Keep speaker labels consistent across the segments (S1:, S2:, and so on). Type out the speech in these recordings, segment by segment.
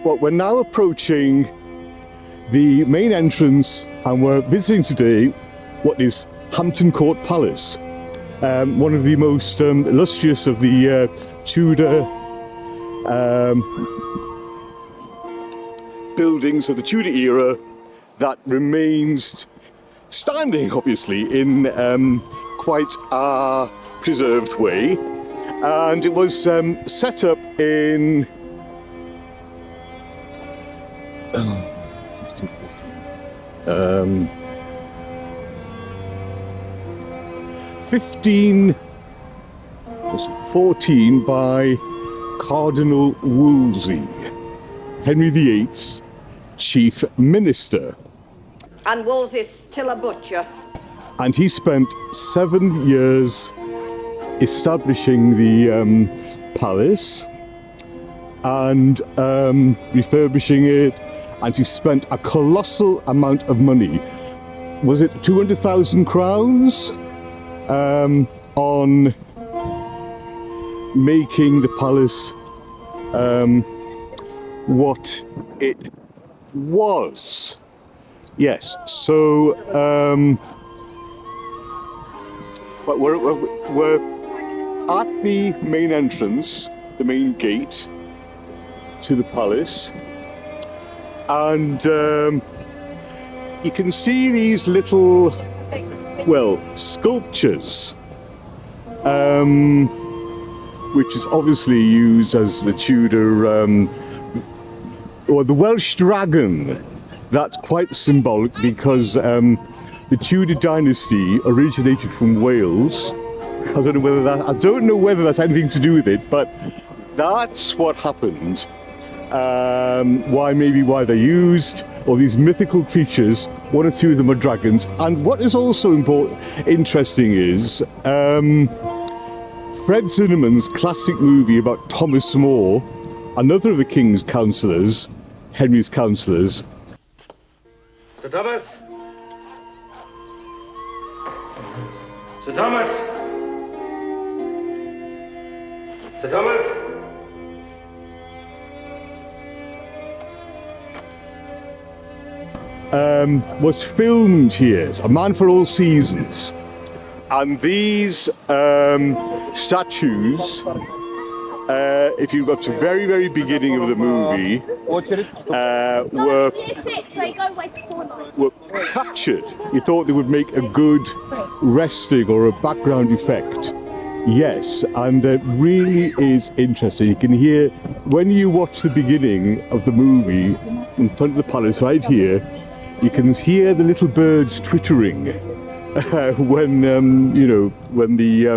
S1: Well, we're now approaching the main entrance, and we're visiting today what is Hampton Court Palace, one of the most illustrious of the Tudor buildings of the Tudor era that remains standing, obviously, in quite a preserved way. And it was set up in 1514 by Cardinal Wolsey, Henry VIII's chief minister.
S2: And Wolsey's still a butcher. And
S1: he spent 7 years establishing the palace and refurbishing it, and he spent a colossal amount of money. Was it 200,000 crowns on making the palace what it was? Yes, so but we're at the main entrance, the main gate to the palace, and you can see these little, well, sculptures, which is obviously used as the Tudor, or the Welsh dragon. That's quite symbolic because the Tudor dynasty originated from Wales. I don't know whether that's anything to do with it, but that's what happened. Why they're used, or these mythical creatures. One or two of them are dragons. And what is also interesting is Fred Zinnemann's classic movie about Thomas More, another of the king's councillors, Henry's councillors.
S3: Sir Thomas? Sir Thomas? Sir Thomas?
S1: Was filmed here, A Man for All Seasons, and these statues, if you go up to the very beginning of the movie, were captured. You thought they would make a good resting or a background effect. Yes, and it really is interesting. You can hear, when you watch the beginning of the movie, in front of the palace right here, you can hear the little birds twittering when when the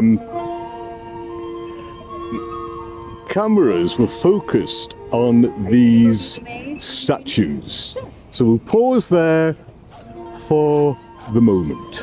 S1: cameras were focused on these statues. So we'll pause there for the moment.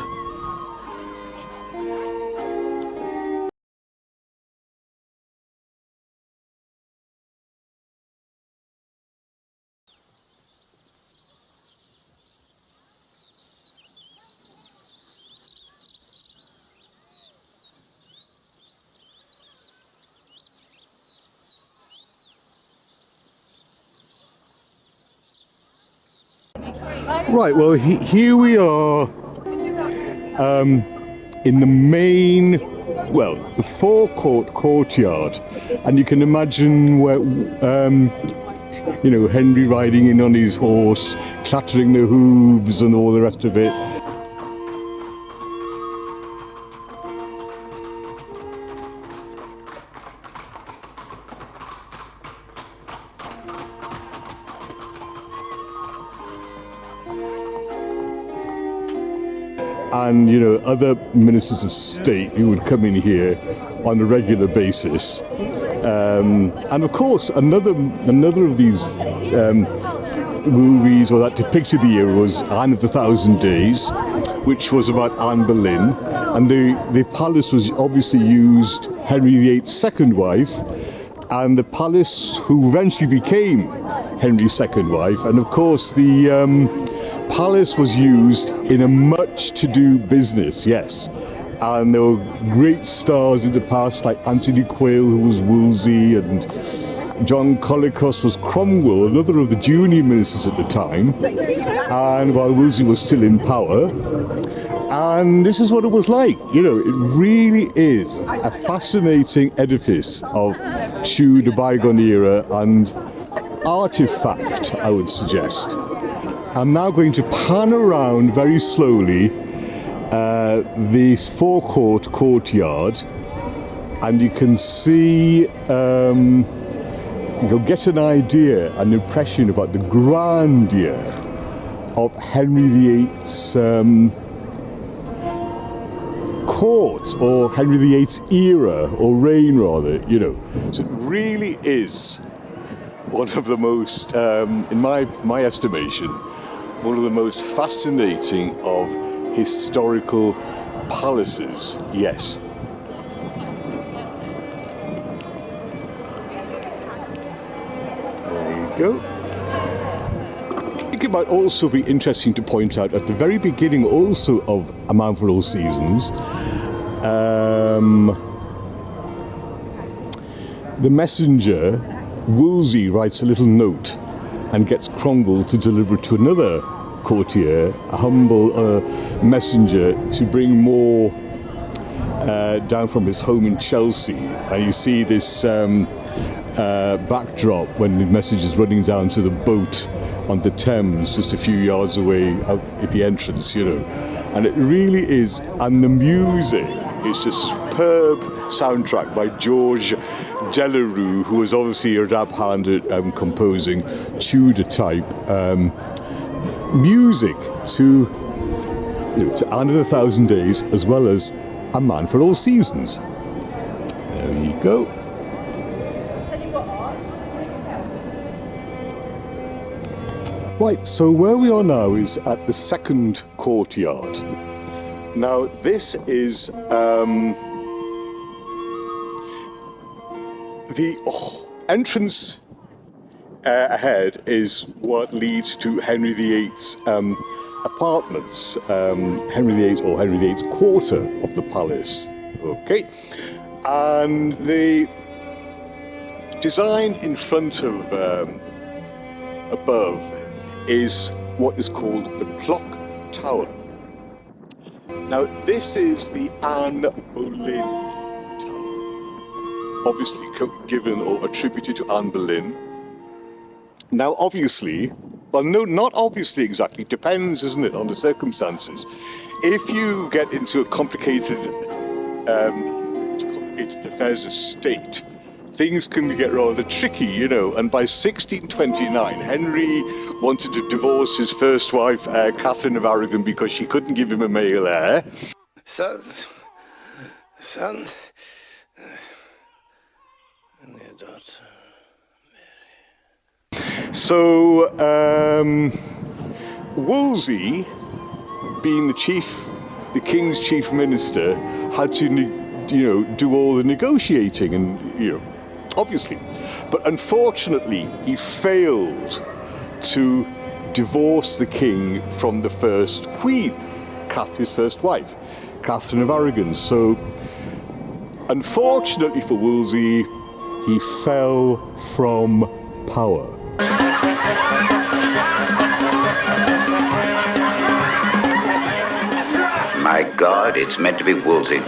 S1: Right, well, here we are in the main, the forecourt courtyard, and you can imagine where, Henry riding in on his horse, clattering the hooves and all the rest of it. And other ministers of state who would come in here on a regular basis, and of course another of these movies or that depicted the era was Anne of the Thousand Days, which was about Anne Boleyn, and the palace was obviously used Henry VIII's second wife, and the palace who eventually became Henry's second wife, and of course the palace was used in a much to-do business, yes. And there were great stars in the past, like Anthony Quayle, who was Wolsey, and John Collicos was Cromwell, another of the junior ministers at the time, and while Wolsey was still in power. And this is what it was like. You know, it really is a fascinating edifice of Tudor bygone era and artifact, I would suggest. I'm now going to pan around very slowly this forecourt courtyard, and you can see, you'll get an idea, an impression about the grandeur of Henry VIII's court, or Henry VIII's era, or reign rather, you know. So it really is one of the most, in my estimation, one of the most fascinating of historical palaces, yes. There you go. I think it might also be interesting to point out at the very beginning also of A Man for All Seasons, the messenger, Wolsey, writes a little note and gets Cromwell to deliver it to another courtier, a humble messenger, to bring more down from his home in Chelsea. And you see this backdrop when the message is running down to the boat on the Thames, just a few yards away out at the entrance, you know. And it really is, and the music is just superb soundtrack by George Delarue, who was obviously a dab hand at composing Tudor-type music to, you know, to Anne of the Thousand Days, as well as A Man for All Seasons. There you go. Right, so where we are now is at the second courtyard. Now, this is the entrance ahead is what leads to Henry VIII's apartments, Henry VIII or Henry VIII's quarter of the palace. Okay, and the design in front of above is what is called the clock tower. Now, this is the Anne Boleyn Tower, obviously given or attributed to Anne Boleyn. Now, obviously, well, no, not obviously exactly, depends, isn't it, on the circumstances. If you get into a complicated affairs of state, things can get rather tricky, you know, and by 1629, Henry wanted to divorce his first wife, Catherine of Aragon, because she couldn't give him a male heir.
S3: Son, and their daughter.
S1: So, Wolsey, being the king's chief minister, had to, do all the negotiating and, obviously. But unfortunately, he failed to divorce the king from the first queen, his first wife, Catherine of Aragon. So, unfortunately for Wolsey, he fell from power.
S4: My God, it's meant to be Wolsey.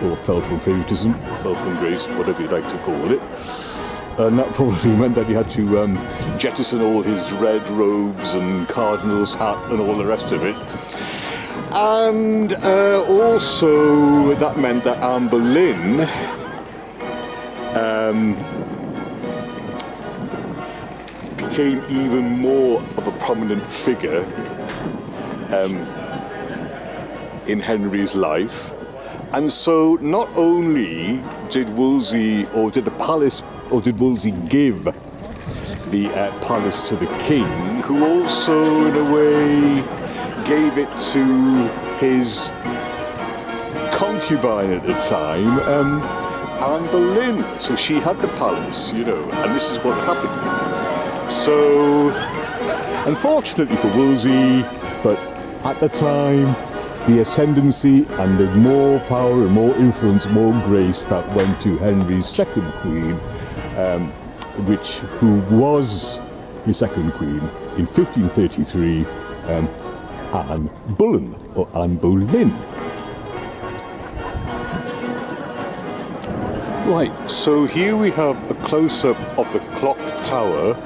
S1: Or fell from favoritism, fell from grace, whatever you'd like to call it. And that probably meant that he had to jettison all his red robes and cardinal's hat and all the rest of it. And also that meant that Anne Boleyn became even more of a prominent figure in Henry's life. And so not only did Wolsey give the palace to the king, who also in a way gave it to his concubine at the time, Anne Boleyn. So she had the palace, and this is what happened. So, unfortunately for Wolsey, but at the time, the ascendancy and the more power and more influence, more grace that went to Henry's second queen, who was his second queen in 1533, Anne Boleyn, or Anne Boleyn. Right, so here we have a close-up of the clock tower,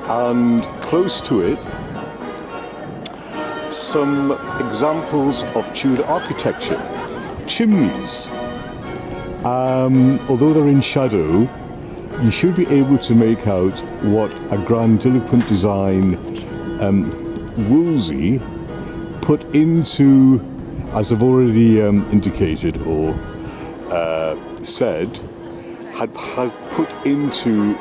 S1: and close to it, some examples of Tudor architecture. Chimneys. Although they're in shadow, you should be able to make out what a grandiloquent design Wolsey put into, as I've already indicated or said, had put into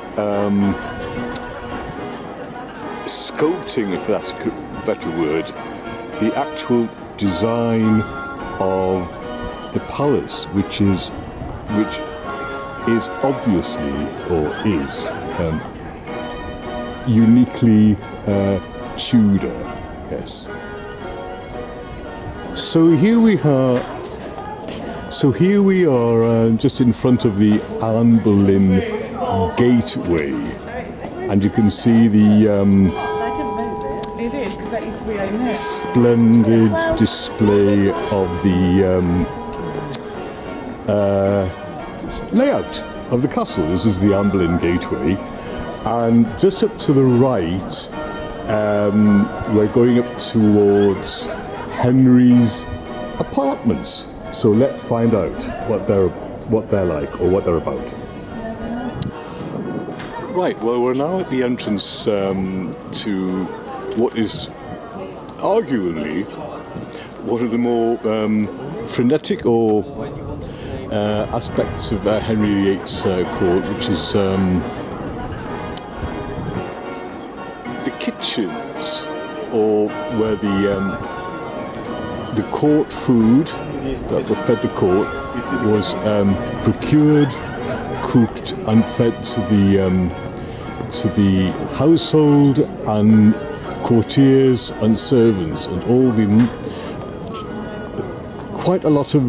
S1: sculpting, if that's a better word, the actual design of the palace, which is obviously, or is uniquely Tudor. Yes. So here we are just in front of the Anne Boleyn gateway, and you can see the splendid display of the layout of the castle. This is the Anne Boleyn gateway, and just up to the right, we're going up towards Henry's apartments. So let's find out what they're like, or what they're about. Right, well, we're now at the entrance to what is arguably one of the more frenetic or aspects of Henry VIII's court, which is the kitchens, or where the court food that were fed the court was procured, cooked, and fed to the household and courtiers and servants, and all quite a lot of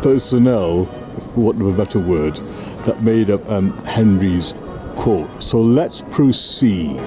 S1: personnel, for want of a better word, that made up Henry's court. So let's proceed.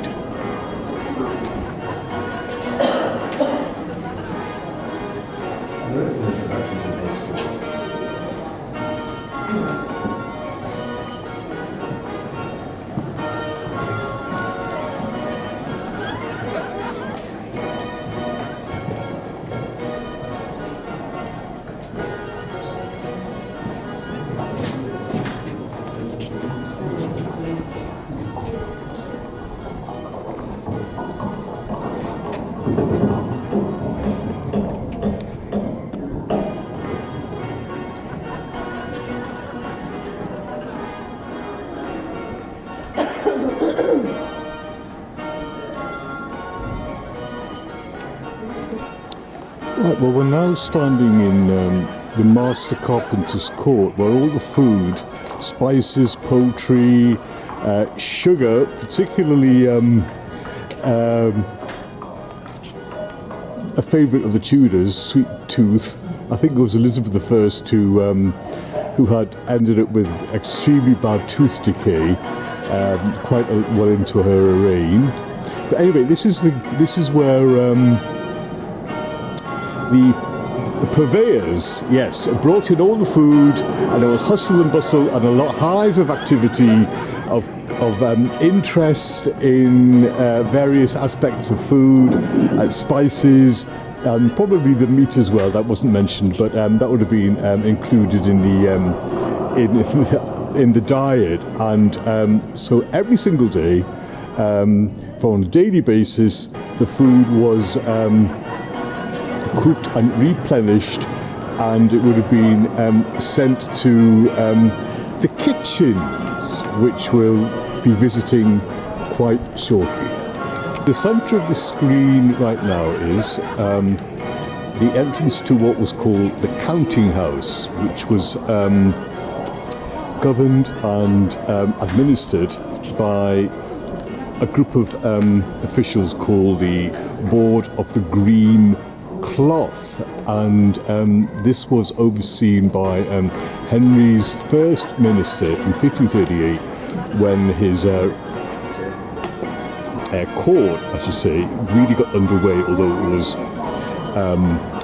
S1: Right, well, we're now standing in the Master Carpenter's court, where all the food, spices, poultry, sugar, particularly a favourite of the Tudors, sweet tooth. I think it was Elizabeth I who had ended up with extremely bad tooth decay quite well into her reign. But anyway, this is where the purveyors, yes, brought in all the food, and there was hustle and bustle and a hive of activity, of interest in various aspects of food, spices, and probably the meat as well. That wasn't mentioned, but that would have been included in the diet. And so every single day, on a daily basis, the food was cooked and replenished, and it would have been sent to the kitchens, which we'll be visiting quite shortly. The centre of the screen right now is the entrance to what was called the counting house, which was governed and administered by a group of officials called the Board of the Green cloth, and this was overseen by Henry's first minister in 1538, when his court, I should say, really got underway, although it was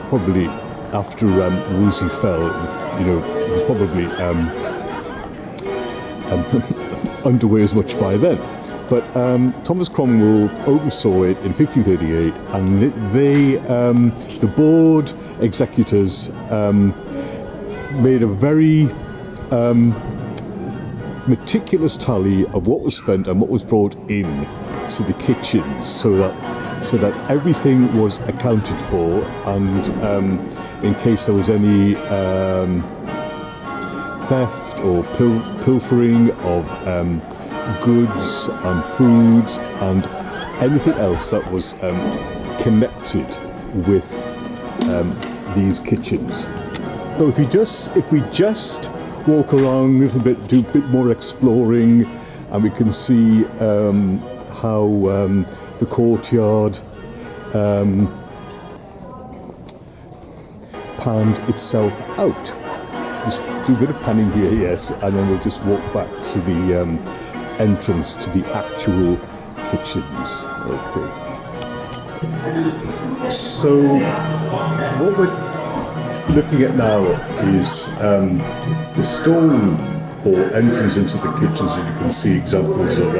S1: probably after Wolsey fell, you know, it was probably underway as much by then. But Thomas Cromwell oversaw it in 1538, and the board executors made a very meticulous tally of what was spent and what was brought in to the kitchens, so that everything was accounted for, and in case there was any theft or pilfering of goods and foods and anything else that was connected with these kitchens. So if we just walk around a little bit, do a bit more exploring, and we can see how the courtyard panned itself out. Just do a bit of panning here, yes, and then we'll just walk back to the entrance to the actual kitchens. Okay. So what we're looking at now is the storeroom, or entrance into the kitchens, and you can see examples of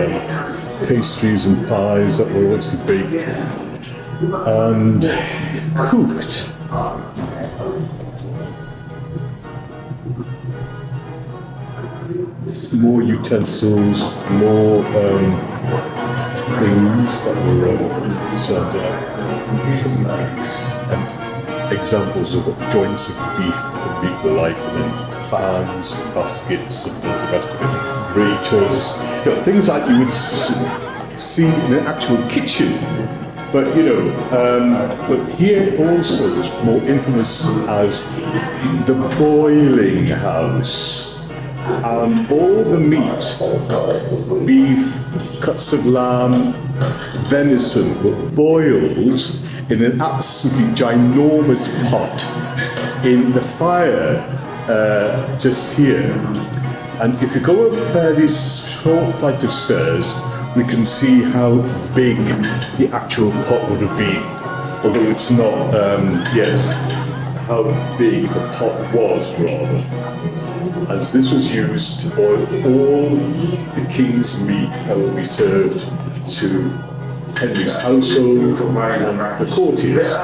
S1: pastries and pies that were also baked and cooked. More utensils, more things that were turned out, and examples of what joints of beef and meat were like, and then pans, baskets, and all the rest of it, graters, you know, things like you would see in an actual kitchen. But but here also is more infamous as the boiling house. And all the meat, beef, cuts of lamb, venison, were boiled in an absolutely ginormous pot in the fire just here. And if you go up this short flight of stairs, we can see how big the actual pot would have been. Although it's not, yes, how big the pot was, rather. As this was used to boil all the king's meat that would be served to Henry's household and the courtiers.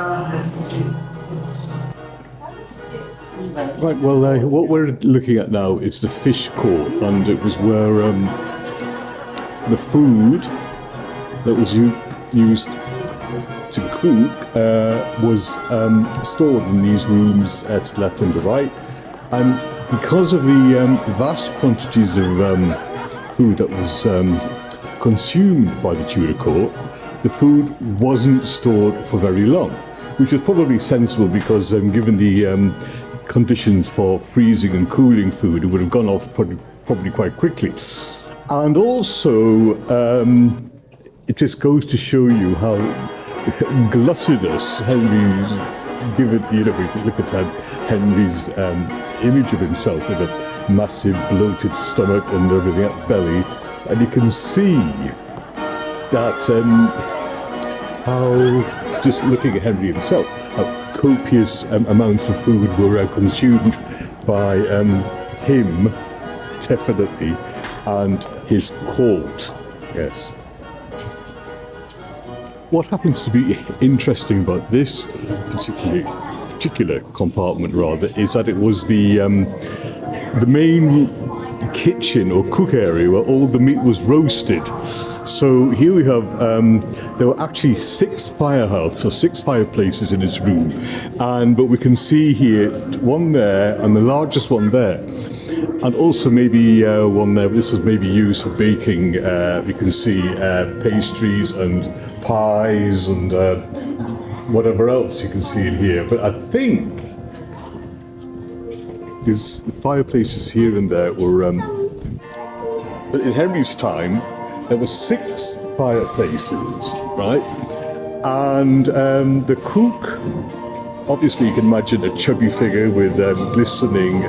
S1: Right, well, what we're looking at now is the fish court, and it was where the food that was used to cook was stored in these rooms to the left and the right. And because of the vast quantities of food that was consumed by the Tudor court, the food wasn't stored for very long, which was probably sensible because given the conditions for freezing and cooling food, it would have gone off probably quite quickly. And also, it just goes to show you how gluttonous Henry's, given, if you look at Henry's image of himself with a massive bloated stomach and everything at belly, and you can see that how, just looking at Henry himself, how copious amounts of food were consumed by him, definitely, and his court, yes. What happens to be interesting about this particular compartment, rather, is that it was the main kitchen or cook area where all the meat was roasted. So here we have, there were actually 6 firehearths or 6 fireplaces in this room, but we can see here one there and the largest one there, and also maybe one there. This was maybe used for baking. We can see pastries and pies and whatever else you can see in here. But I think the fireplaces here and there were, but in Henry's time, there were 6 fireplaces, right? And the cook obviously you can imagine a chubby figure with glistening,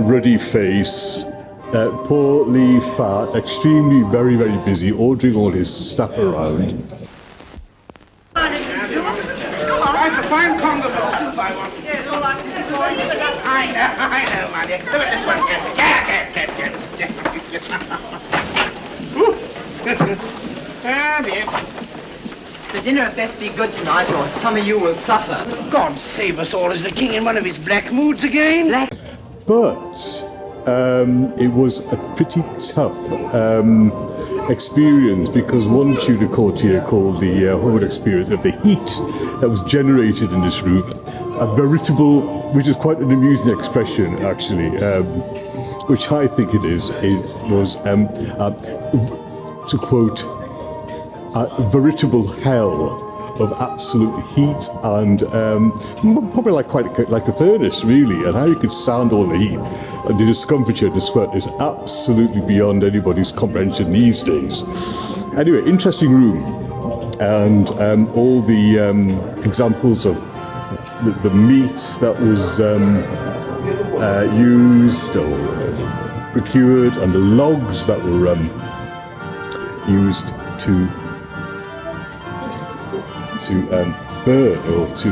S1: ruddy face, poorly fat, extremely very, very busy, ordering all his stuff around.
S5: That's a fine conga soup I want. Yes, all right, Mrs. I know, my dear. Do it this one. Ah, dear.
S6: The dinner had best be good tonight, or some of you will suffer.
S5: God save us all. Is the king in one of his black moods again?
S1: But it was a pretty tough experience, because one Tudor courtier called the whole experience of the heat that was generated in this room a veritable, which is quite an amusing expression actually, which I think it is, it was, to quote, a veritable hell of absolute heat, and probably like quite like a furnace really, and how you could stand all the heat and the discomfiture and the sweat is absolutely beyond anybody's comprehension these days. Anyway, interesting room, and all the examples of the meats that was used or procured, and the logs that were used to burn or to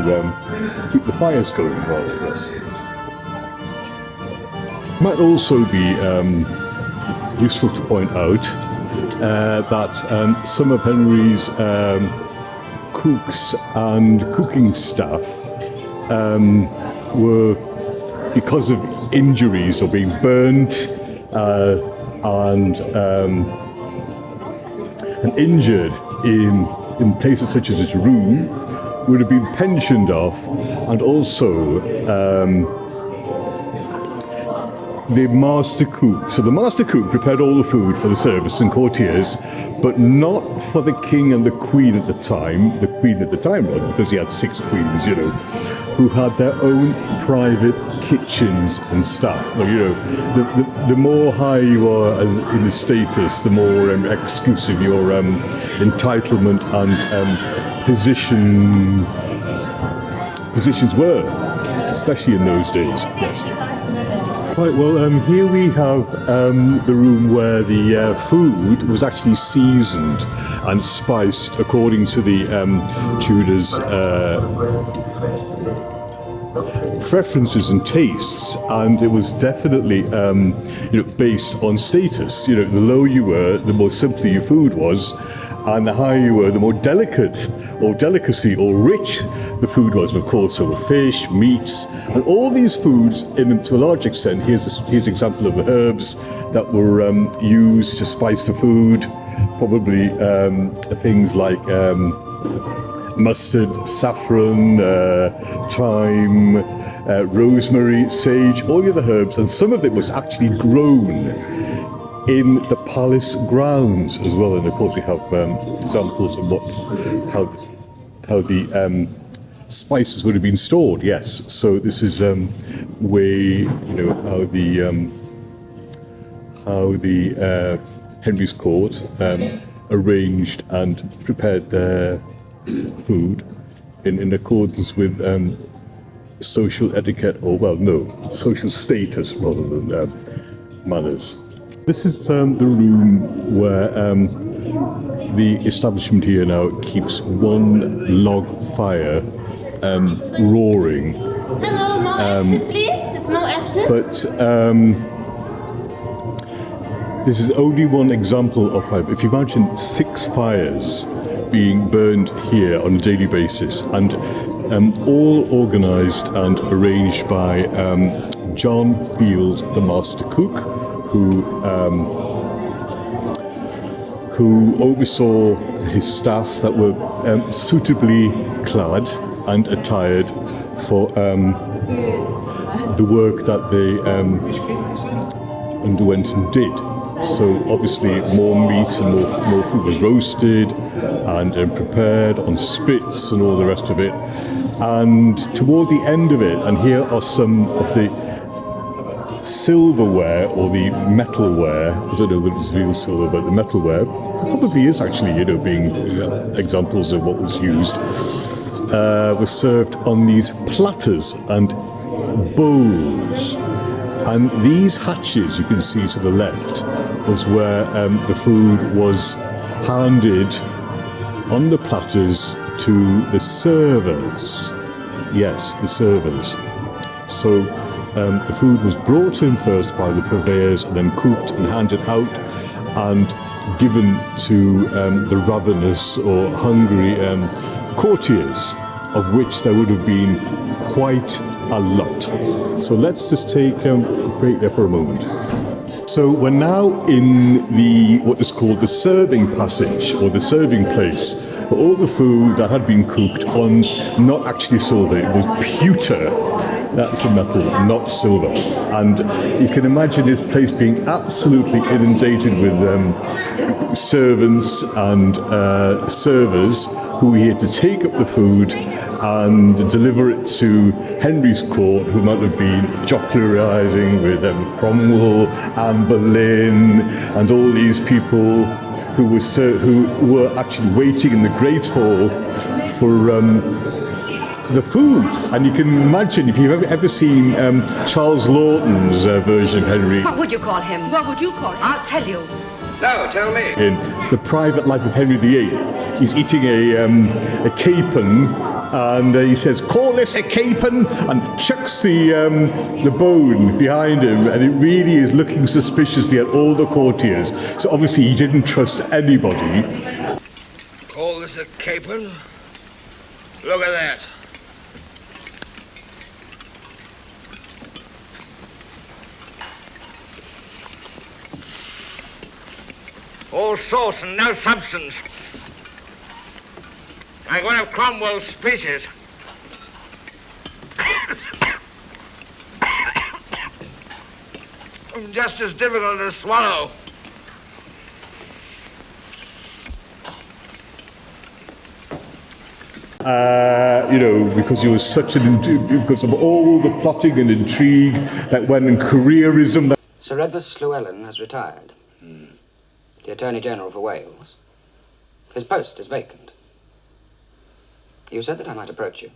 S1: keep the fires going more or less. Might also be useful to point out that some of Henry's cooks and cooking staff were, because of injuries or being burnt and injured in places such as this room, would have been pensioned off, and also the master cook. So the master cook prepared all the food for the servants and courtiers, but not for the king and the queen at the time. The queen at the time, because he had 6 queens, you know, who had their own private kitchens and stuff. Well, you know, the more high you are in the status, the more exclusive your entitlement and positions were, especially in those days. Yes. Right, well, here we have the room where the food was actually seasoned and spiced according to the Tudors' preferences and tastes, and it was definitely you know, based on status. You know, the lower you were, the more simpler your food was, and the higher you were, the more delicate or delicacy or rich the food was. And of course, there were fish, meats, and all these foods, to a large extent. Here's an example of the herbs that were used to spice the food. Probably things like mustard, saffron, thyme, rosemary, sage, all the other herbs, and some of it was actually grown in the palace grounds as well. And of course we have examples of how the spices would have been stored. Yes, so this is how the Henry's court arranged and prepared their food in accordance with social etiquette, or social status rather than manners. This is the room where the establishment here now keeps one log fire roaring.
S7: Hello, no exit, please. There's no exit.
S1: But this is only one example of how, if you imagine 6 fires being burned here on a daily basis, and all organised and arranged by John Field, the master cook, who oversaw his staff that were suitably clad and attired for the work that they underwent and did. So obviously more meat and more food was roasted and prepared on spits and all the rest of it. And toward the end of it, and here are some of the silverware or the metalware. I don't know that it's real silver, but the metalware probably is actually, being examples of what was used. were served on these platters and bowls. And these hatches, you can see to the left, was where the food was handed on the platters to the servers. Yes, the servers. So the food was brought in first by the purveyors and then cooked and handed out and given to the ravenous or hungry courtiers, of which there would have been quite a lot. So let's just take a break there for a moment. So we're now in the what is called the serving passage, or the serving place, for all the food that had been cooked on not actually silver, it was pewter. That's a metal, not silver. And you can imagine this place being absolutely inundated with servants and servers who were here to take up the food and deliver it to Henry's court, who might have been jocularизing with Cromwell, Anne Boleyn, and all these people who were actually waiting in the Great Hall for the food. And you can imagine, if you've ever seen Charles Lawton's version of Henry.
S2: What would you call him? What would you call him? I'll tell you.
S3: No, tell me.
S1: In The Private Life of Henry VIII, he's eating a capon, and he says, "Call this a capon," and chucks the bone behind him, and it really is looking suspiciously at all the courtiers. So obviously he didn't trust anybody.
S3: Call this a capon? Look at that. All sauce and no substance. Like one of Cromwell's speeches. Just as difficult to swallow.
S1: Because he was such because of all the plotting and intrigue that went in careerism.
S8: Sir Edward Llewellyn has retired. The Attorney General for Wales. His post is vacant. You said that I might approach you.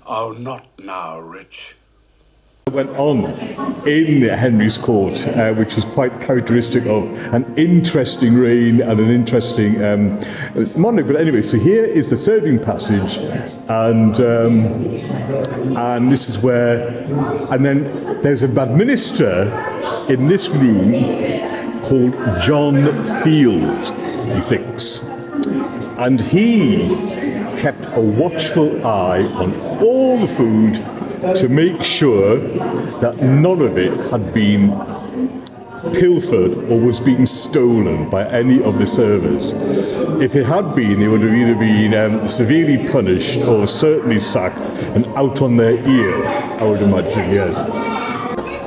S3: Oh, not now, Rich.
S1: Went on in Henry's court, which was quite characteristic of an interesting reign and an interesting monarch. But anyway, so here is the serving passage, and this is where, and then there's a bad minister in this room called John Field, he thinks, and he kept a watchful eye on all the food to make sure that none of it had been pilfered or was being stolen by any of the servers. If it had been, they would have either been severely punished or certainly sacked and out on their ear, I would imagine, yes.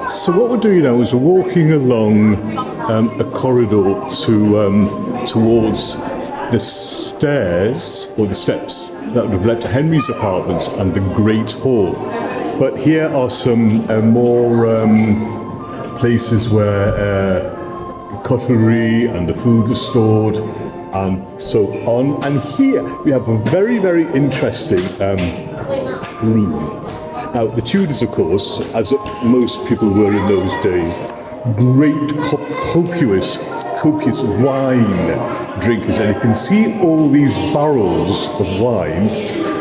S1: So what we're doing now is we're walking along a corridor towards the stairs, or the steps, that would have led to Henry's apartments and the Great Hall. But here are some more places where cutlery and the food was stored and so on. And here we have a very, very interesting room. Now, the Tudors, of course, as most people were in those days, great copious wine drinkers. And you can see all these barrels of wine.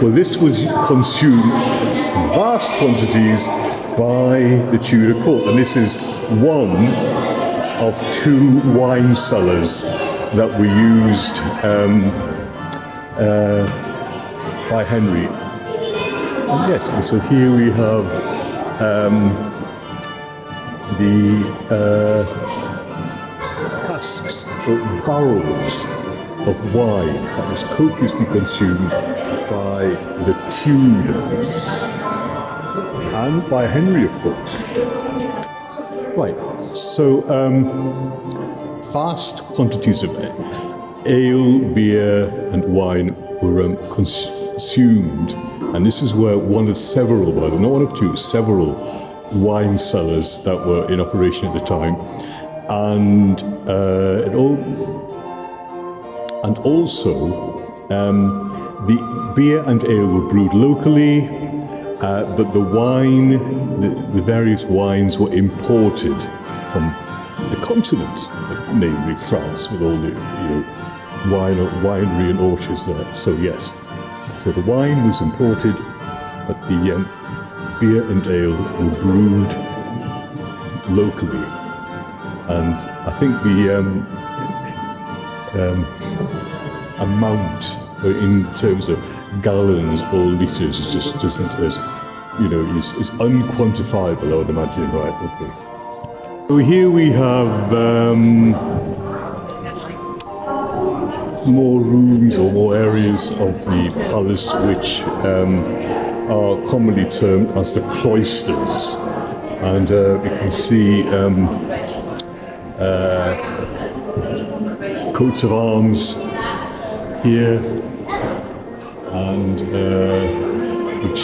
S1: Well, this was consumed in vast quantities by the Tudor court, and this is one of two wine cellars that were used by Henry. And yes, and so here we have the casks or barrels of wine that was copiously consumed by the Tudors and by Henry, of course. Right, so vast quantities of ale, beer and wine were consumed, and this is where one of several, by the way, not one of two, several wine cellars that were in operation at the time, and also the beer and ale were brewed locally, but the wine, the various wines were imported from the continent, namely France, with all the winery and orchards there. So yes, so the wine was imported, but the beer and ale were brewed locally. And I think the amount in terms of gallons or litres just isn't as, is unquantifiable, I would imagine, right? Okay. So here we have more rooms or more areas of the palace which are commonly termed as the cloisters. And we can see coats of arms here, and which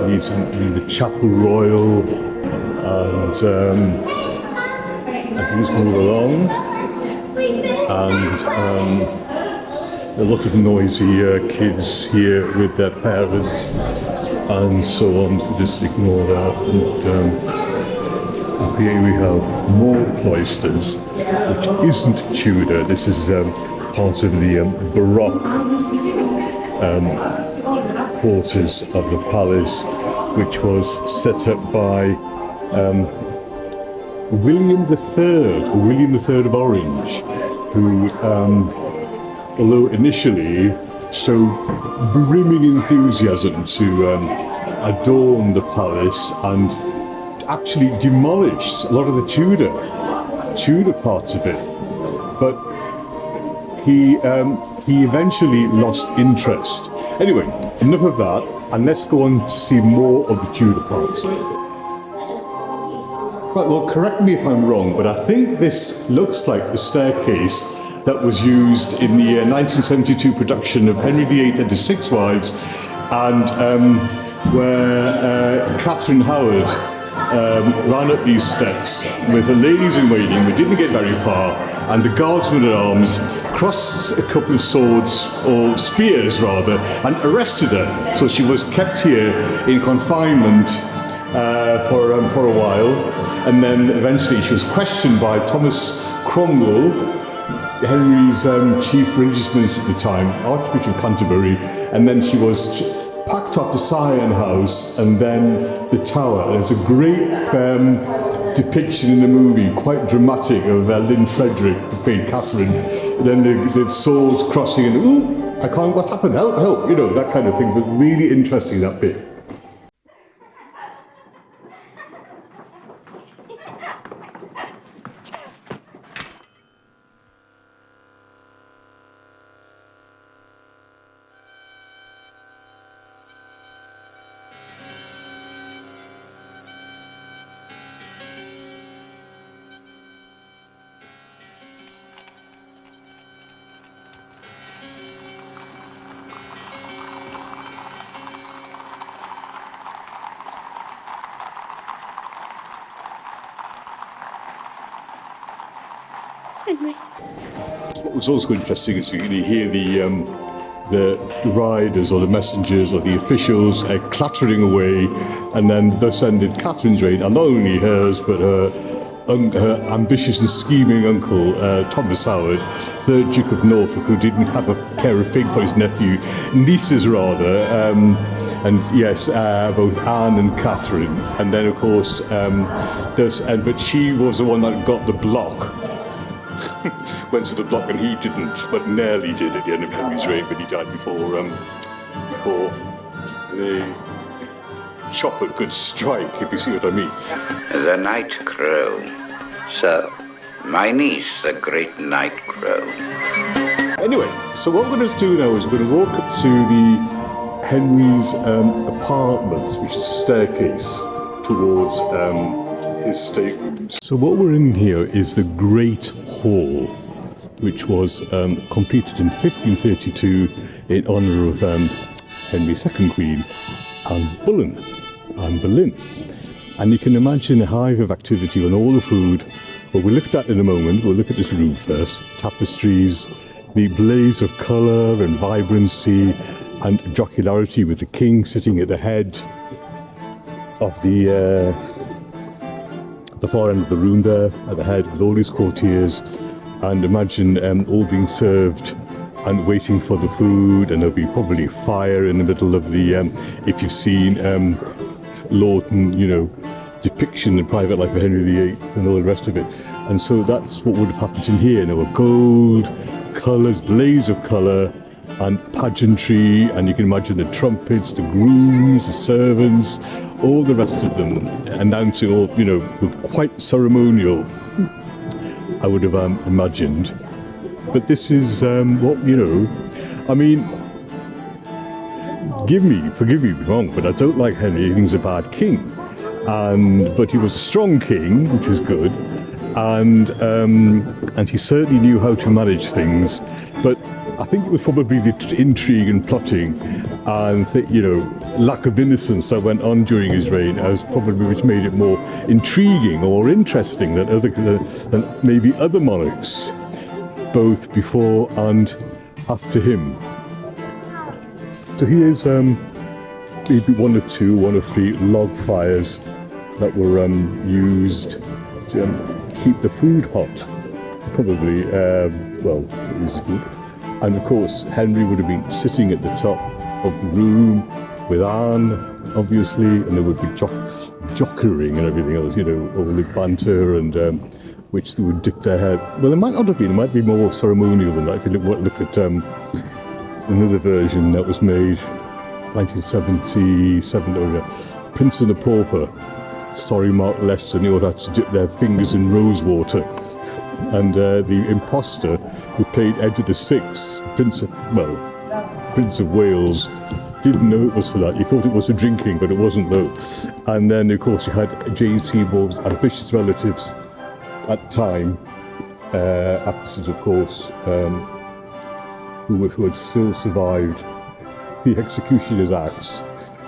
S1: leads in the Chapel Royal, and I think it's move along, and a lot of noisy kids here with their parents and so on. Just ignore that. And here we have more cloisters, which isn't Tudor. This is part of the Baroque quarters of the palace, which was set up by William III of Orange, who, although initially showed brimming enthusiasm to adorn the palace and actually demolished a lot of the Tudor parts of it, but he eventually lost interest. Anyway, enough of that, and let's go on to see more of the Tudor parts. Right, well, correct me if I'm wrong, but I think this looks like the staircase that was used in the 1972 production of Henry VIII and his Six Wives, and where Catherine Howard ran up these steps with her ladies-in-waiting, but didn't get very far, and the guardsmen at arms crossed a couple of swords, or spears rather, and arrested her. So she was kept here in confinement for a while, and then eventually she was questioned by Thomas Cromwell, Henry's chief religious minister at the time, Archbishop of Canterbury, and then she was packed up to Sion House and then the Tower. There's a great depiction in the movie, quite dramatic, of Lynn Frederick, who played Catherine. Then the swords crossing, and ooh, I can't, what's happened? Help, help, that kind of thing. But really interesting, that bit. What was also interesting is you hear the riders or the messengers or the officials clattering away, and then thus ended Catherine's reign, and not only hers but her ambitious and scheming uncle Thomas Howard, 3rd Duke of Norfolk, who didn't have a care of fig for his nieces rather, and yes, both Anne and Catherine, and then of course but she was the one that got the block. Went to the block, and he didn't, but nearly did at the end of Henry's reign, but he died before the chopper could strike, if you see what I mean.
S4: The night crow.
S8: Sir.
S4: My niece, the great night crow.
S1: Anyway, so what we're going to do now is we're going to walk up to the Henry's apartments, which is a staircase towards his staterooms. So what we're in here is the Great Hall, which was completed in 1532 in honour of Henry's second queen, Anne Boleyn. And you can imagine a hive of activity on all the food. But we'll look at that in a moment. We'll look at this room first. Tapestries, the blaze of colour and vibrancy, and jocularity with the king sitting at the head of the far end of the room there, at the head with all his courtiers, and imagine all being served and waiting for the food, and there'll be probably fire in the middle of the, if you've seen Lawton, you know, depiction, The Private Life of Henry VIII and all the rest of it. And so that's what would have happened in here. There were gold, colours, blaze of colour, and pageantry, and you can imagine the trumpets, the grooms, the servants, all the rest of them announcing all, you know, quite ceremonial, I would have imagined. But this is what, you know, I mean, forgive me if I'm wrong, but I don't like Henry. He was a bad king, but he was a strong king, which was good, and he certainly knew how to manage things. But I think it was probably the intrigue and plotting and you know, lack of innocence that went on during his reign as probably which made it more intriguing or interesting than maybe other monarchs, both before and after him. So here's maybe one or three log fires that were used to keep the food hot. Probably, well, it was good. And of course, Henry would have been sitting at the top of the room with Anne, obviously, and there would be jockering and everything else, you know, all the banter and which they would dip their head. Well, it might not have been. It might be more ceremonial than that. If you look at another version that was made 1977, Prince and the Pauper, starring Mark Leston, who had to dip their fingers in rose water. And the imposter who played Edward VI, Prince of Wales, didn't know it was for that. He thought it was for drinking, but it wasn't though. And then, of course, you had Jane Seymour's ambitious relatives at the time, actresses, of course, who had still survived the executioner's axe.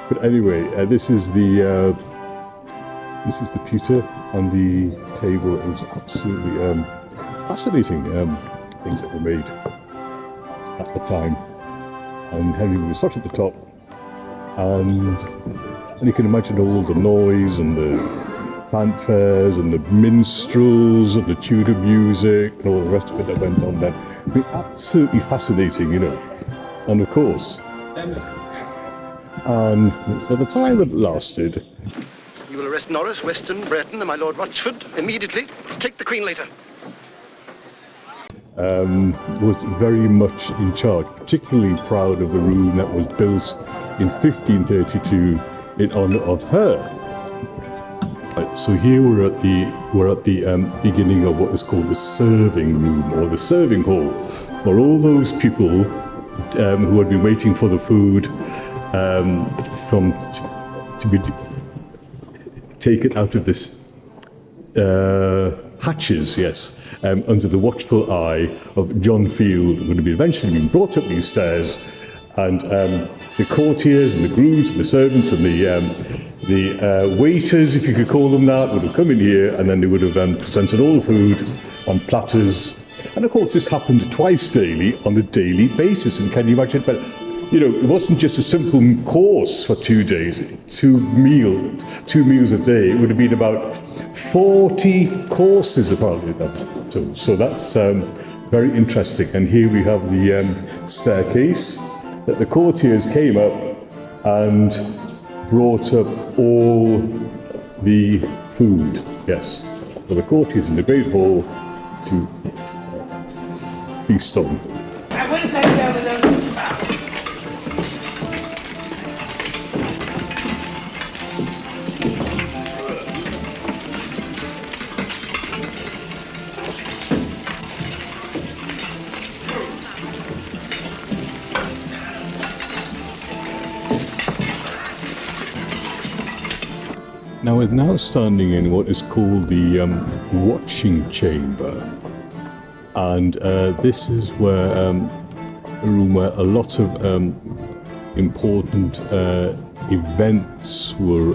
S1: But anyway, this is the pewter on the table. It was absolutely fascinating things that were made at the time. And Henry was sat at the top, and you can imagine all the noise and the fanfares and the minstrels and the Tudor music and all the rest of it that went on then. I mean, absolutely fascinating, you know. And of course, and for the time that it lasted,
S9: you will arrest Norris, Weston, Brereton, and my Lord Rochford immediately. Take the Queen later.
S1: Was very much in charge, particularly proud of the room that was built in 1532 in honour of her. Right, so here we're at the beginning of what is called the serving room or the serving hall, where all those people who had been waiting for the food to be taken out of this hatches, yes. Under the watchful eye of John Field, would have been eventually been brought up these stairs, and the courtiers and the grooms and the servants and the waiters, if you could call them that, would have come in here, and then they would have presented all the food on platters. And of course, this happened twice daily on a daily basis. And can you imagine? But you know, it wasn't just a simple course for 2 days, two meals a day. It would have been about 40 courses apparently. So that's very interesting. And here we have the staircase that the courtiers came up and brought up all the food. Yes, for the courtiers in the Great Hall to feast on. Now we're now standing in what is called the watching chamber, and this is where a room where a lot of important events were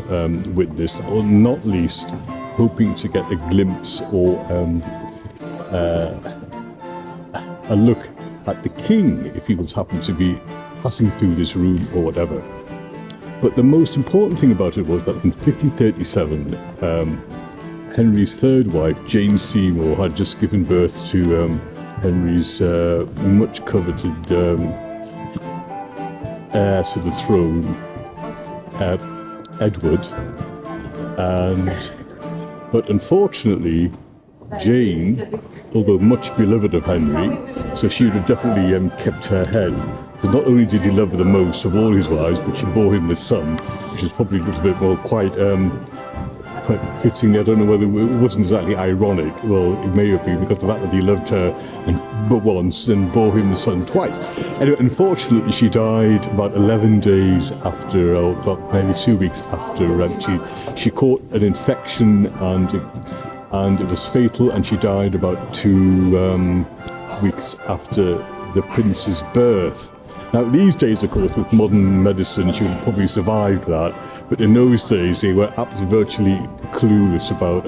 S1: witnessed, or not least hoping to get a glimpse or a look at the king, if he was happened to be passing through this room or whatever. But the most important thing about it was that in 1537, Henry's third wife, Jane Seymour, had just given birth to Henry's much coveted heir to the throne, Edward. But unfortunately, Jane, although much beloved of Henry, so she would have definitely kept her head. Because not only did he love her the most of all his wives, but she bore him the son, which is probably a little bit more quite fitting. I don't know whether it wasn't exactly ironic. Well, it may have been because of the fact that he loved her but once and bore him the son twice. Anyway, unfortunately, she died about 11 days after, or about maybe 2 weeks after. She caught an infection and it was fatal, and she died about 2 weeks after the prince's birth. Now, these days, of course, with modern medicine, she would probably survive that. But in those days, they were virtually clueless about,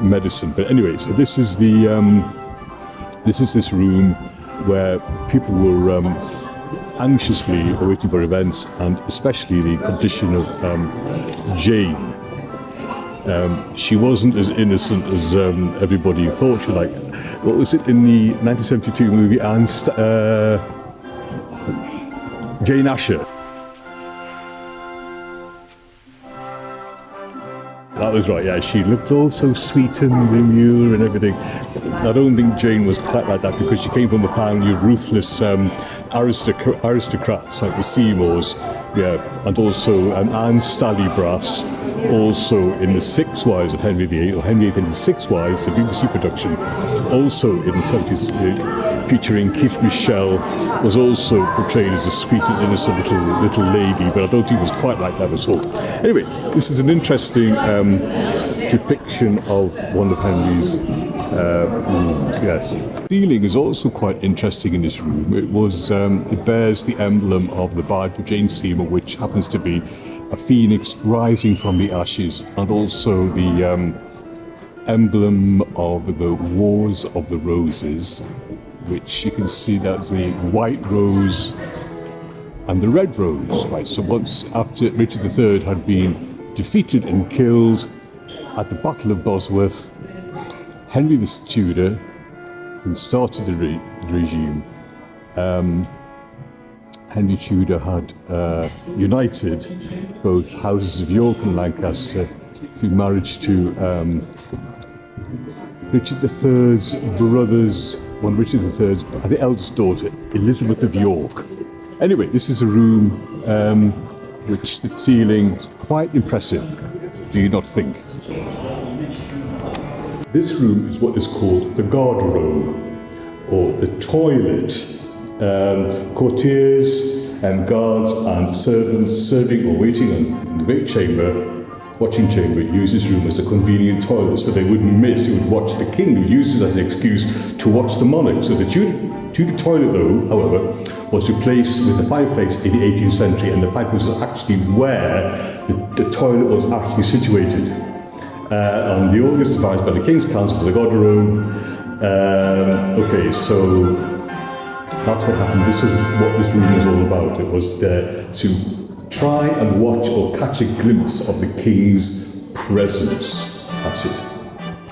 S1: medicine. But anyway, so this is this room where people were anxiously awaiting for events, and especially the condition of Jane. She wasn't as innocent as everybody thought she like. What was it in the 1972 movie Jane Asher? That was right, yeah. She looked all so sweet and demure and everything. I don't think Jane was quite like that because she came from a family of ruthless aristocrats like the Seymours, yeah, and also Anne Stallybrass, also in The Six Wives of Henry VIII, or Henry VIII and the Six Wives, the BBC production, also in the 70s, featuring Keith Michelle, was also portrayed as a sweet and innocent little lady, but I don't think it was quite like that at all. Anyway, this is an interesting depiction of one of Henry's rooms, yes. The ceiling is also quite interesting in this room. It bears the emblem of the bride of Jane Seymour, which happens to be a phoenix rising from the ashes, and also the emblem of the Wars of the Roses, which you can see that's the white rose and the red rose. Right, so once after Richard III had been defeated and killed at the Battle of Bosworth, Henry the Tudor, who started the regime, Henry Tudor had united both houses of York and Lancaster through marriage to Richard III's brothers, one of Richard III's, the eldest daughter, Elizabeth of York. Anyway, this is a room which the ceiling is quite impressive, do you not think? This room is what is called the garderobe, or the toilet. Courtiers and guards and servants serving or waiting in the big watching chamber, use this room as a convenient toilet, so they wouldn't miss. They would watch the king, who uses it as an excuse to watch the monarch. So the Tudor toilet, though, however, was replaced with the fireplace in the 18th century, and the fireplace was actually where the toilet was actually situated. On the August advised by the King's Council for the garderobe. Okay, so that's what happened. This is what this room was all about. It was there to try and watch or catch a glimpse of the King's presence. That's it.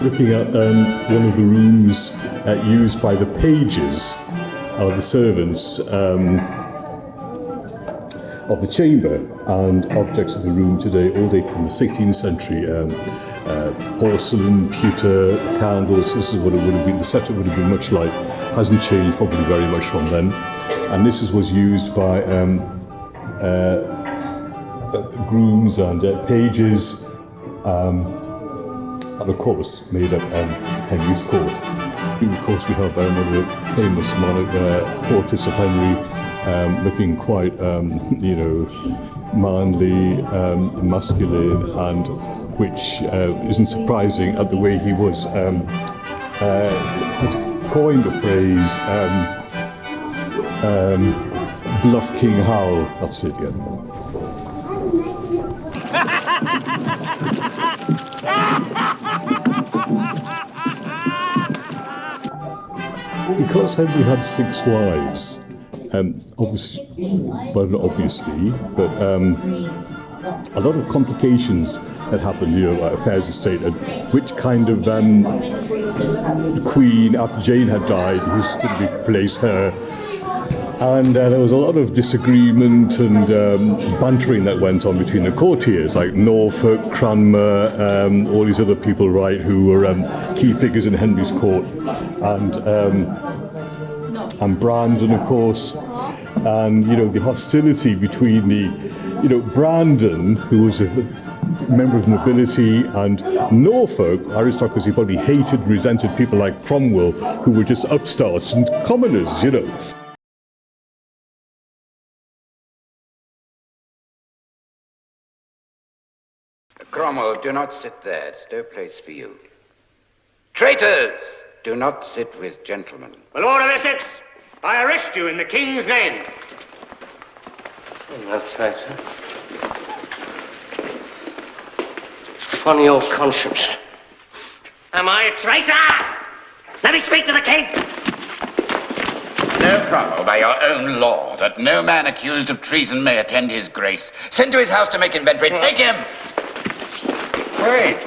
S1: Looking at one of the rooms used by the pages or the servants of the chamber, and objects of the room today all date from the 16th century. Porcelain, pewter, candles. This is what it would have been. The setup would have been much like. Hasn't changed probably very much from then. And this was used by grooms and pages, and of course made up Henry's court. Of course, we have one of the famous portraits of Henry, looking quite, manly, masculine, and which isn't surprising at the way he was coined the phrase bluff King Howell. That's it, yeah. Because Henry had 6 wives, obviously, well, not obviously, but a lot of complications had happened, at affairs of state, and which kind of the Queen, after Jane had died, who's going to replace her. And there was a lot of disagreement and bantering that went on between the courtiers, like Norfolk, Cranmer, all these other people, right, who were key figures in Henry's court, and Brandon, of course, and the hostility between Brandon, who was a member of nobility, and Norfolk aristocracy, probably hated, resented people like Cromwell, who were just upstarts and commoners,
S4: Cromwell, do not sit there. It's no place for you. Traitors! Do not sit with gentlemen.
S5: My Lord of Essex, I arrest you in the King's name.
S10: No traitor. On your conscience.
S5: Am I a traitor? Let me speak to the King.
S4: Know, Cromwell, by your own law, that no man accused of treason may attend his grace. Send to his house to make inventory. Take him! Wait.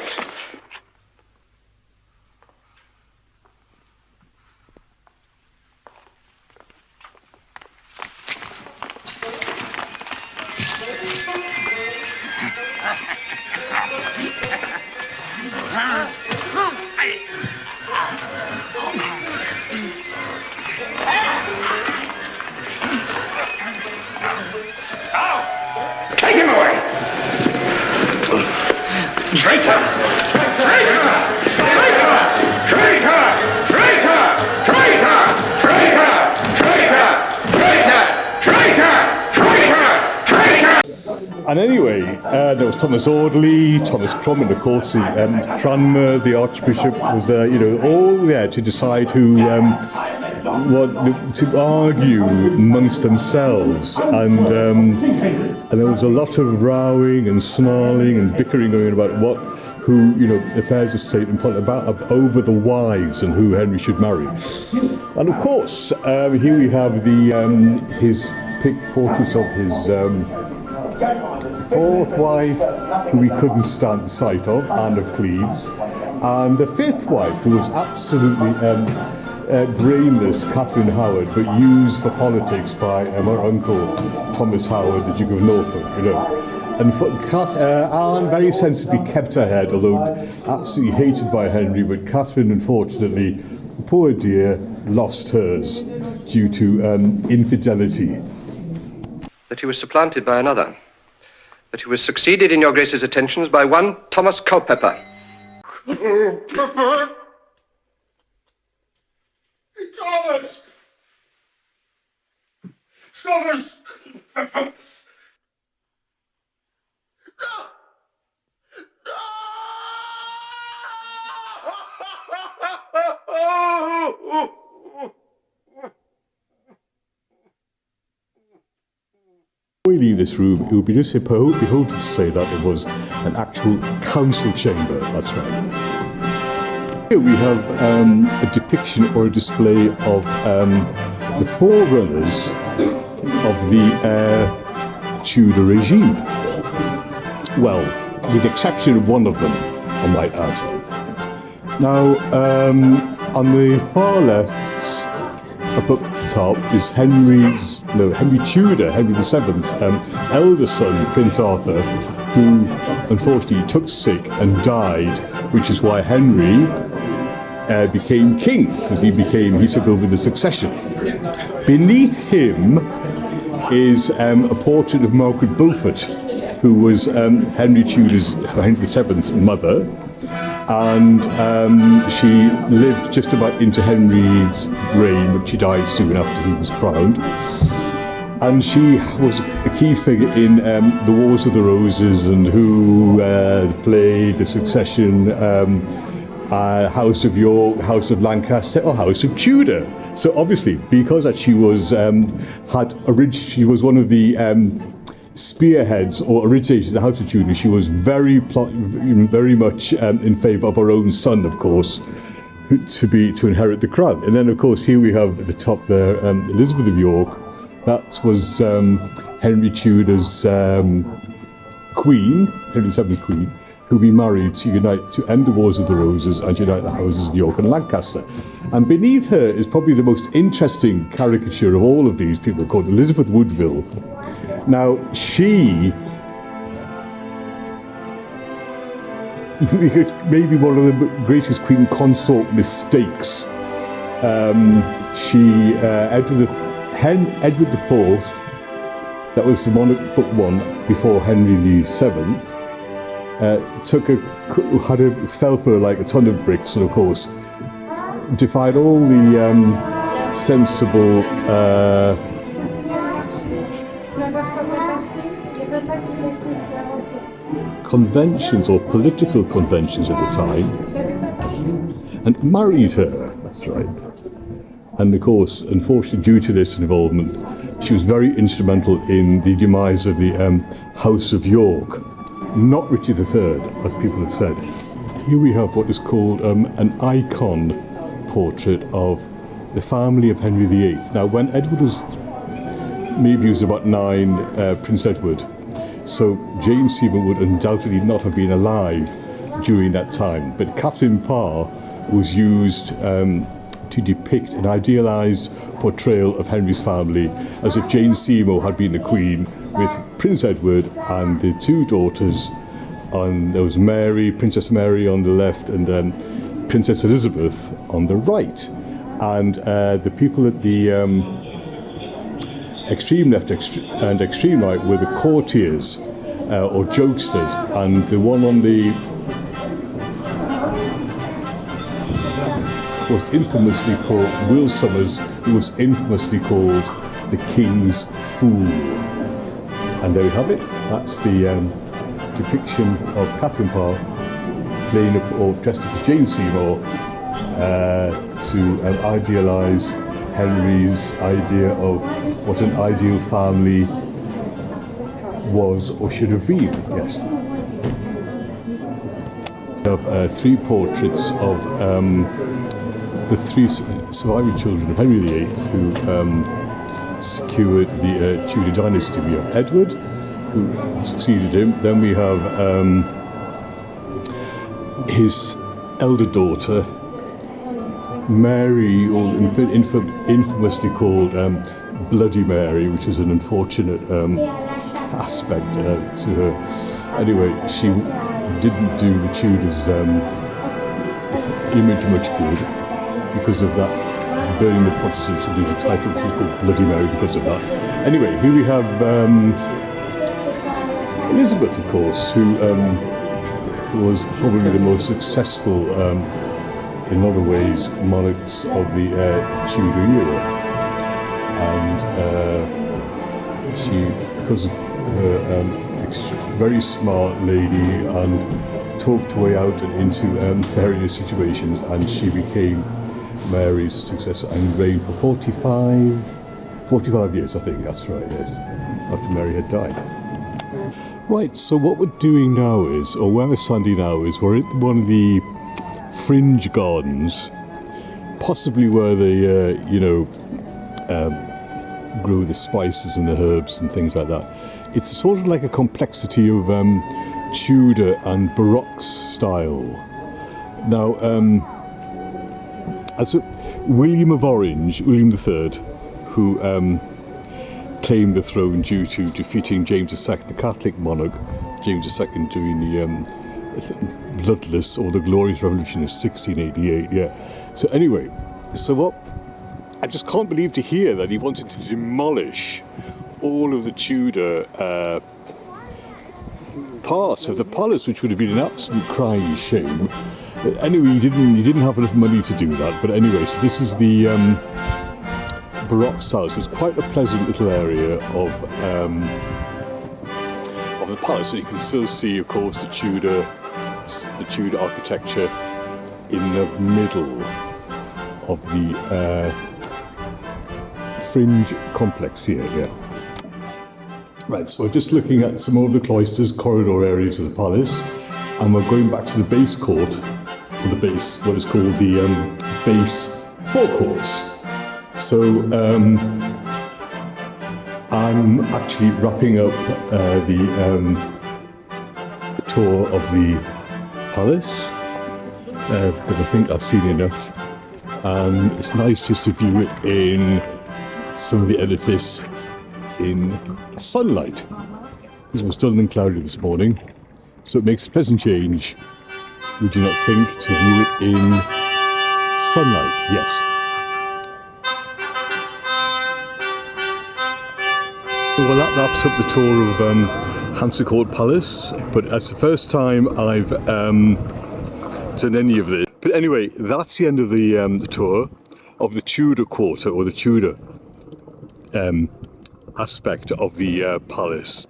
S5: Take him away! Traitor! Traitor! Traitor! Traitor! Traitor! Traitor! Traitor! Traitor! Traitor! Traitor! Traitor!
S1: And anyway, there was Thomas Audley, Thomas Cromwell, of course, Cranmer, the Archbishop was there, all there to decide who, to argue amongst themselves, and there was a lot of rowing and snarling and bickering going about affairs of state and about over the wives and who Henry should marry. And of course, here we have his portraits of his fourth wife, who he couldn't stand the sight of, Anne of Cleves, and the fifth wife, who was absolutely brainless, Catherine Howard, but used for politics by her uncle Thomas Howard, the Duke of Norfolk, And Anne very sensibly kept her head, although absolutely hated by Henry, but Catherine, unfortunately, poor dear, lost hers due to infidelity.
S9: That he was supplanted by another. That he was succeeded in your Grace's attentions by one Thomas Culpepper.
S5: Culpepper! Thomas! Thomas!
S1: Before we leave this room, it would be just behoved to say that it was an actual council chamber. That's right. Here we have a depiction or a display of the forerunners of the Tudor regime. Well, with the exception of one of them, I might add. Now, on the far left, up at the top, is Henry Tudor, Henry VII's elder son, Prince Arthur, who unfortunately took sick and died, which is why Henry became king, because he took over the succession. Beneath him is a portrait of Margaret Beaufort, who was Henry VII's mother, and she lived just about into Henry's reign, but she died soon after he was crowned. And she was a key figure in the Wars of the Roses, and who played the succession, House of York, House of Lancaster, or House of Tudor. So obviously, because that she was she was one of the spearheads or originators of the House of Tudor, she was very much in favour of her own son, of course, to inherit the crown. And then, of course, here we have at the top there Elizabeth of York, That was Henry Tudor's queen, Henry VII's queen, who be married to end the Wars of the Roses and unite the houses of York and Lancaster. And beneath her is probably the most interesting caricature of all of these people, called Elizabeth Woodville. Now, she maybe one of the greatest queen consort mistakes. Edward IV, that was the monarch but one before Henry VII, fell for like a ton of bricks, and of course defied all the sensible conventions or political conventions at the time, and married her. That's right. And of course, unfortunately, due to this involvement, she was very instrumental in the demise of the House of York. Not Richard III, as people have said. Here we have what is called an icon portrait of the family of Henry VIII. Now, when Edward was, maybe he was about 9, Prince Edward, so Jane Seymour would undoubtedly not have been alive during that time. But Catherine Parr was used to depict an idealised portrayal of Henry's family, as if Jane Seymour had been the queen, with Prince Edward and the 2 daughters. And there was Mary, Princess Mary on the left, and then Princess Elizabeth on the right. And the people at the extreme left and extreme right were the courtiers or jokesters, and the one on the was infamously called Will Somers, who was infamously called the King's Fool. And there we have it. That's the depiction of Catherine Parr playing up or dressed up as Jane Seymour to idealise Henry's idea of what an ideal family was or should have been. Yes. We have 3 portraits of the 3 surviving children of Henry VIII who secured the Tudor dynasty. We have Edward, who succeeded him. Then we have his elder daughter, Mary, or infamously called Bloody Mary, which is an unfortunate aspect to her. Anyway, she didn't do the Tudors' image much good because of that burning the Protestants, and the title which was called Bloody Mary because of that. Anyway, here we have Elizabeth, of course, who was probably the most successful, in a lot of ways, monarchs of the Tudor era. And she, because of her very smart lady, and talked her way out and into various situations, and she became Mary's successor and reigned for 45 years, I think, that's right, yes, after Mary had died. Right, so what we're doing now is, or where we're standing now is, we're at one of the fringe gardens, possibly where they, grow the spices and the herbs and things like that. It's sort of like a complexity of Tudor and Baroque style. Now, as William of Orange, William III, who claimed the throne due to defeating James II, the Catholic monarch, James II during the bloodless or the Glorious Revolution of 1688. Yeah. So anyway, so what? I just can't believe to hear that he wanted to demolish all of the Tudor parts of the palace, which would have been an absolute crying shame. Anyway, he didn't have enough money to do that. But anyway, so this is the Baroque style. So it's quite a pleasant little area of the palace. So you can still see, of course, the Tudor architecture in the middle of the fringe complex here. Yeah. Right. So we're just looking at some of the cloisters, corridor areas of the palace, and we're going back to the base court. The base, what is called the base forecourts. So I'm actually wrapping up the tour of the palace, because I think I've seen enough. It's nice just to view it in some of the edifice in sunlight, because it was dull and cloudy this morning, so it makes a pleasant change, would you not think, to view it in sunlight? Yes. Well, that wraps up the tour of Hampton Court Palace, but it's the first time I've done any of this. But anyway, that's the end of the tour of the Tudor Quarter, or the Tudor aspect of the palace.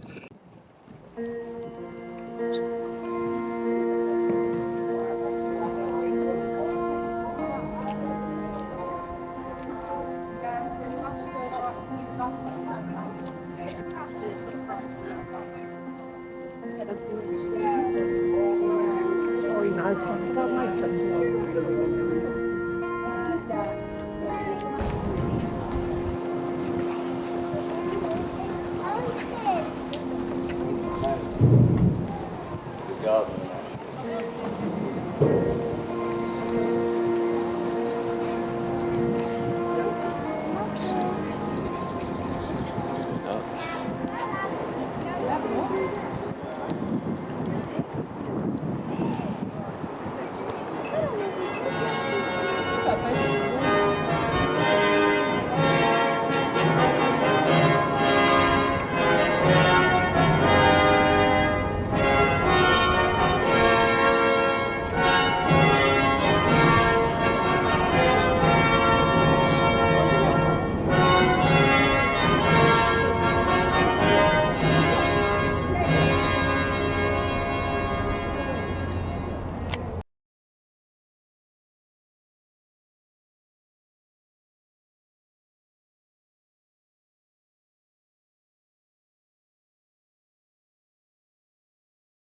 S11: Garden.